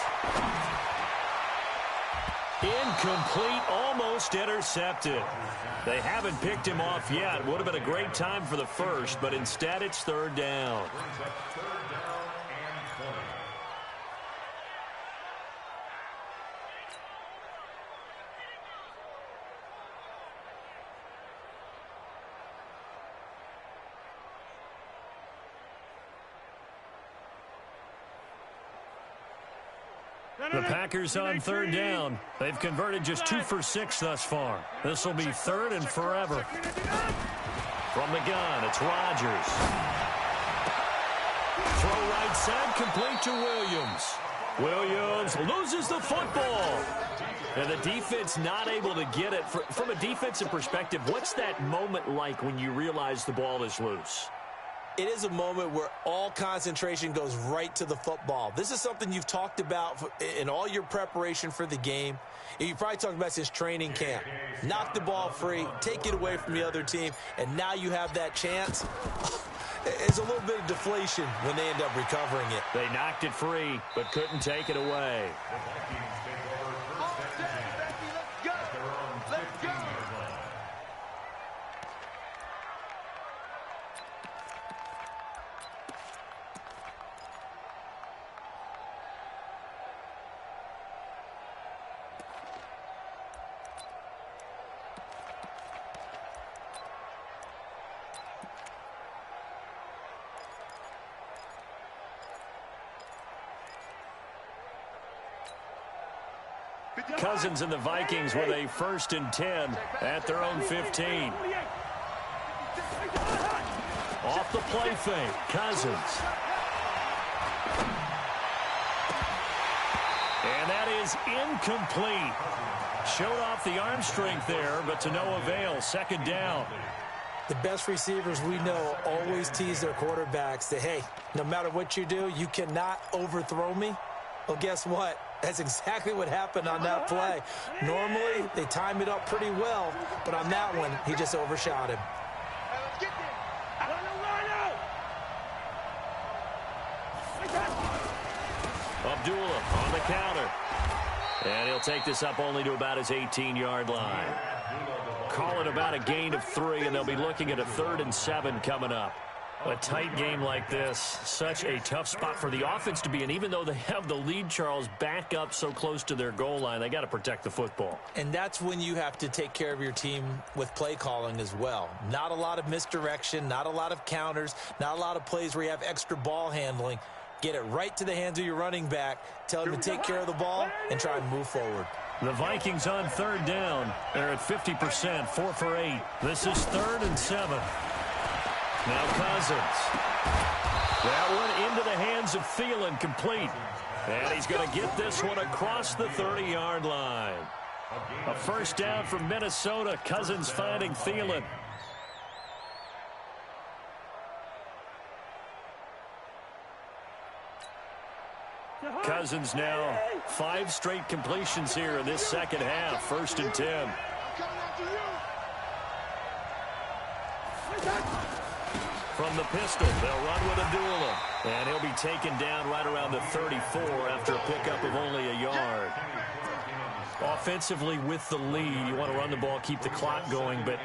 Incomplete, almost intercepted. They haven't picked him off yet. Would have been a great time for the first, but instead it's third down. The Packers on third down. They've converted just 2 for 6 thus far. This will be third and forever. From the gun, it's Rodgers. Throw right side, complete to Williams. Williams loses the football. And the defense not able to get it. From a defensive perspective, what's that moment like when you realize the ball is loose? It is a moment where all concentration goes right to the football. This is something you've talked about in all your preparation for the game. You probably talked about since training camp. Knock the ball free, take it away from the other team, and now you have that chance. It's a little bit of deflation when they end up recovering it. They knocked it free, but couldn't take it away. Cousins and the Vikings with a 1st and 10 at their own 15. Off the play fake, Cousins. And that is incomplete. Showed off the arm strength there, but to no avail. 2nd down. The best receivers we know always tease their quarterbacks that, hey, no matter what you do, you cannot overthrow me. Well, guess what? That's exactly what happened on that play. Normally, they time it up pretty well, but on that one, he just overshot him. Abdullah on the counter. And he'll take this up only to about his 18-yard line. Call it about a gain of 3, and they'll be looking at a 3rd and 7 coming up. A tight game like this, such a tough spot for the offense to be in. Even though they have the lead, Charles, back up so close to their goal line, they got to protect the football. And that's when you have to take care of your team with play calling as well. Not a lot of misdirection, not a lot of counters, not a lot of plays where you have extra ball handling. Get it right to the hands of your running back, tell him to take care of the ball, and try and move forward. The Vikings on 3rd down. They're at 50%, 4 for 8. This is 3rd and 7. Now Cousins. That one into the hands of Thielen, complete. And he's going to get this one across the 30-yard line. A 1st down from Minnesota. Cousins finding Thielen. Cousins now 5 straight completions here in this 2nd half. 1st and 10. From the pistol, they'll run with Abdullah. And he'll be taken down right around the 34 after a pickup of only a yard. Offensively with the lead, you want to run the ball, keep the clock going, but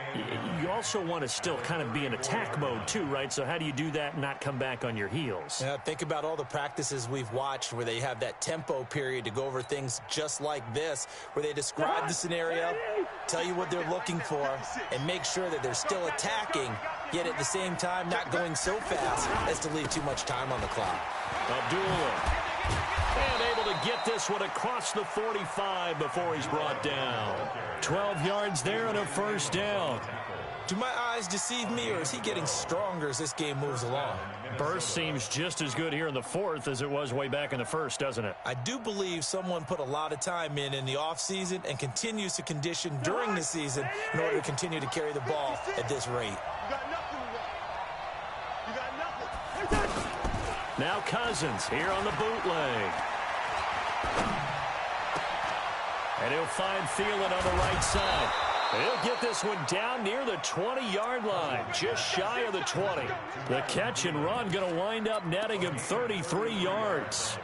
you also want to still kind of be in attack mode too, right? So how do you do that and not come back on your heels? Yeah, think about all the practices we've watched where they have that tempo period to go over things just like this, where they describe the scenario, tell you what they're looking for, and make sure that they're still attacking, yet at the same time not going so fast as to leave too much time on the clock. Abdullah. And able to get this one across the 45 before he's brought down. 12 yards there and a 1st down. Do my eyes deceive me, or is he getting stronger as this game moves along? Burst seems just as good here in the 4th as it was way back in the 1st, doesn't it? I do believe someone put a lot of time in the offseason and continues to condition during the season in order to continue to carry the ball at this rate. Now Cousins here on the bootleg. And he'll find Thielen on the right side. He'll get this one down near the 20-yard line, just shy of the 20. The catch and run going to wind up netting him 33 yards.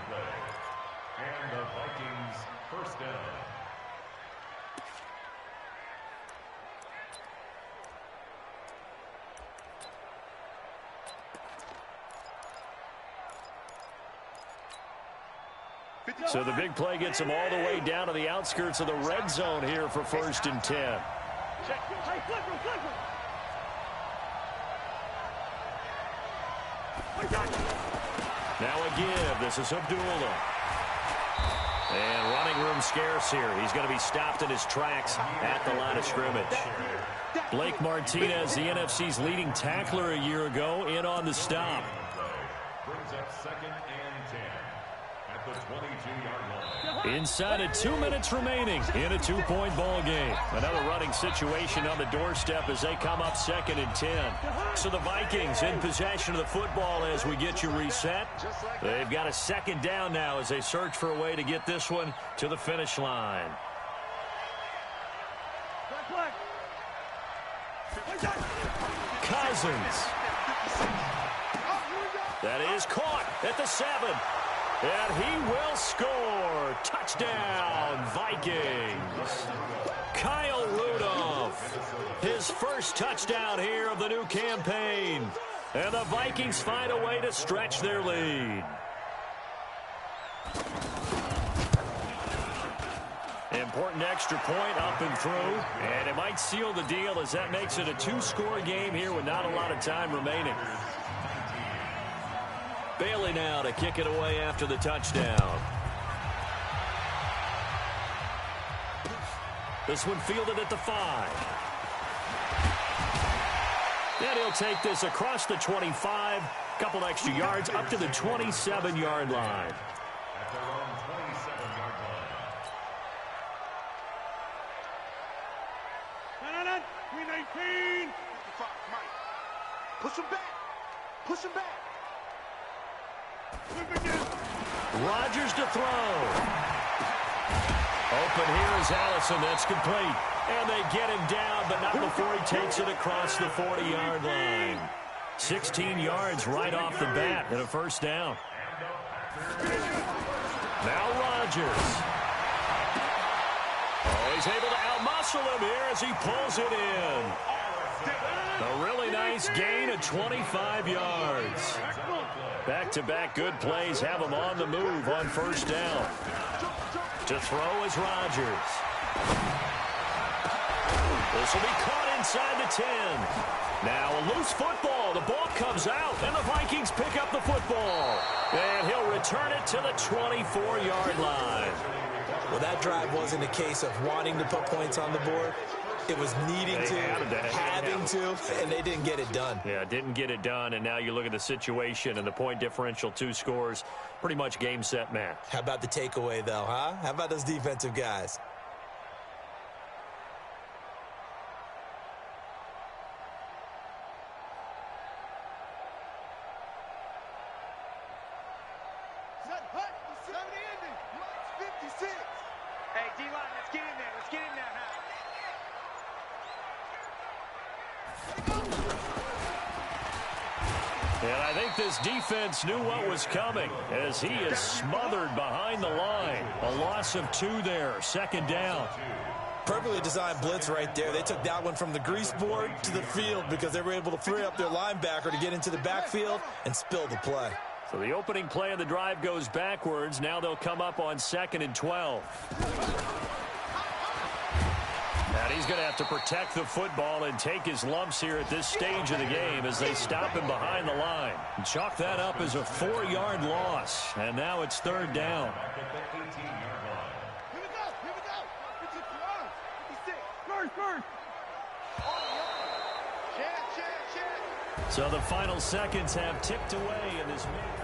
And the Vikings 1st down. So the big play gets him all the way down to the outskirts of the red zone here for 1st and 10. Now a give. This is Abdullah. And running room scarce here. He's going to be stopped in his tracks at the line of scrimmage. Blake Martinez, the NFC's leading tackler a year ago, in on the stop. Brings up 2nd and 10 at the 22-yard line. Inside of 2 minutes remaining in a 2-point ball game. Another running situation on the doorstep as they come up 2nd and 10. So the Vikings in possession of the football as we get you reset. They've got a 2nd down now as they search for a way to get this one to the finish line. Cousins. That is caught at the 7. And he will score. Touchdown, Vikings. Kyle Rudolph. His first touchdown here of the new campaign. And the Vikings find a way to stretch their lead. Important extra point up and through. And it might seal the deal as that makes it a 2-score game here with not a lot of time remaining. Bailey now to kick it away after the touchdown. This one fielded at the 5. And he'll take this across the 25. Couple extra yards up to the 27-yard line. At their own 27-yard line. 319. Push him back. Push him back. Rodgers to throw. Open here is Allison. That's complete. And they get him down, but not before he takes it across the 40-yard line. 16 yards right off the bat and a 1st down. Now Rodgers. Oh, he's able to outmuscle him here as he pulls it in. A really nice gain of 25 yards. Back-to-back good plays have him on the move on 1st down. To throw is Rodgers. This will be caught inside the 10. Now a loose football. The ball comes out, and the Vikings pick up the football. And he'll return it to the 24-yard line. Well, that drive wasn't a case of wanting to put points on the board. It was needing to, having to, and they didn't get it done. Yeah, didn't get it done, and now you look at the situation and the point differential, 2 scores, pretty much game, set, match. How about the takeaway, though, huh? How about those defensive guys? Hey, D-line, let's get in there. Let's get in there now. And I think this defense knew what was coming as he is smothered behind the line. A loss of 2 there, 2nd down. Perfectly designed blitz right there. They took that one from the grease board to the field because they were able to free up their linebacker to get into the backfield and spill the play. So the opening play of the drive goes backwards. Now they'll come up on 2nd and 12. And he's going to have to protect the football and take his lumps here at this stage of the game as they stop him behind the line. And chalk that up as a 4-yard loss. And now it's 3rd down. Here we go. It's a throw. 56. First. Check. So the final seconds have ticked away in this minute.